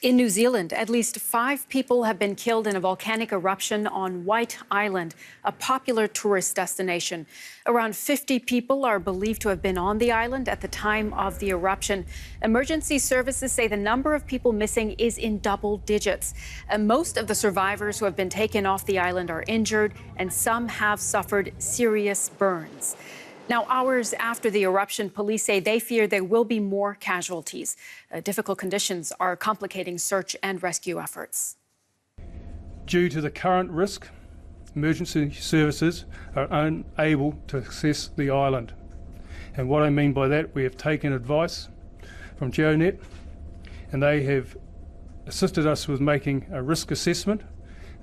In New Zealand, at least 5 people have been killed in a volcanic eruption on White Island, a popular tourist destination. Around 50 people are believed to have been on the island at the time of the eruption. Emergency services say the number of people missing is in double digits. Most of the survivors who have been taken off the island are injured, and some have suffered serious burns. Now, hours after the eruption, police say they fear there will be more casualties. Difficult conditions are complicating search and rescue efforts. Due to the current risk, emergency services are unable to access the island. And what I mean by that, we have taken advice from GeoNet, and they have assisted us with making a risk assessment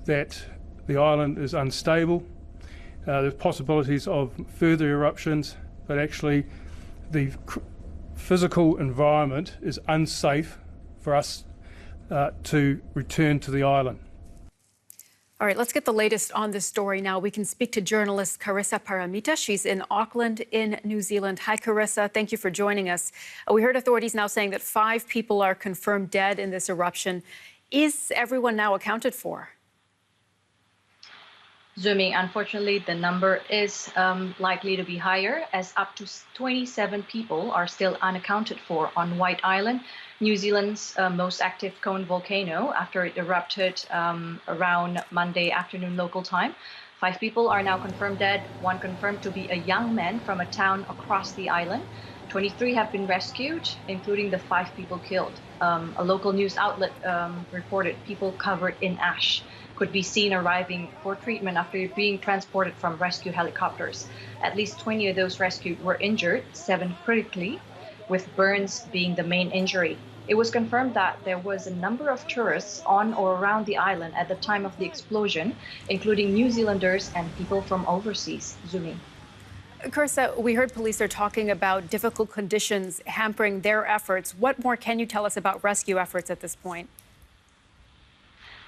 that the island is unstable. There's possibilities of further eruptions, but actually the physical environment is unsafe for us to return to the island. All right, let's get the latest on this story now. We can speak to journalist Carissa Paramita. She's in Auckland in New Zealand. Hi, Carissa. Thank you for joining us. We heard authorities now saying that 5 people are confirmed dead in this eruption. Is everyone now accounted for? Zumi, unfortunately, the number is likely to be higher, as up to 27 people are still unaccounted for on White Island, New Zealand's most active cone volcano, after it erupted around Monday afternoon local time. 5 people are now confirmed dead, 1 confirmed to be a young man from a town across the island. 23 have been rescued, including the 5 people killed. A local news outlet reported people covered in ash could be seen arriving for treatment after being transported from rescue helicopters. At least 20 of those rescued were injured, 7 critically, with burns being the main injury. It was confirmed that there was a number of tourists on or around the island at the time of the explosion, including New Zealanders and people from overseas. Zumi. Carissa, we heard police are talking about difficult conditions hampering their efforts. What more can you tell us about rescue efforts at this point?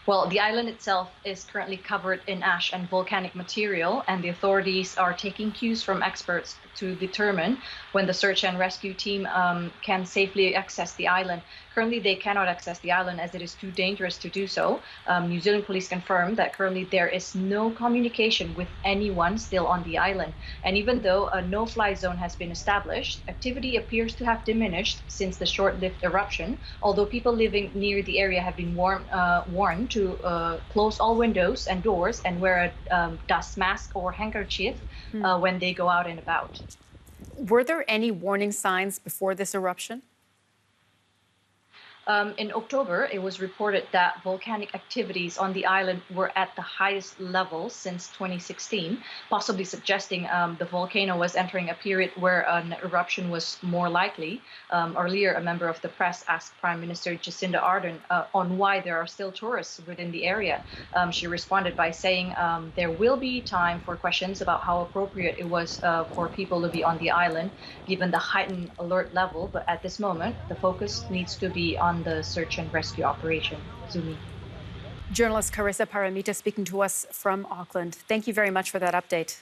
Well, the island itself is currently covered in ash and volcanic material, and the authorities are taking cues from experts to determine when the search and rescue team can safely access the island. Currently, they cannot access the island as it is too dangerous to do so. New Zealand police confirmed that currently there is no communication with anyone still on the island. And even though a no-fly zone has been established, activity appears to have diminished since the short-lived eruption, although people living near the area have been warned to close all windows and doors and wear a dust mask or handkerchief when they go out and about. Were there any warning signs before this eruption? In October, it was reported that volcanic activities on the island were at the highest level since 2016, possibly suggesting the volcano was entering a period where an eruption was more likely. Earlier, a member of the press asked Prime Minister Jacinda Ardern on why there are still tourists within the area. She responded by saying there will be time for questions about how appropriate it was for people to be on the island, given the heightened alert level. But at this moment, the focus needs to be on the search and rescue operation. Zumi. Journalist Carissa Paramita speaking to us from Auckland. Thank you very much for that update.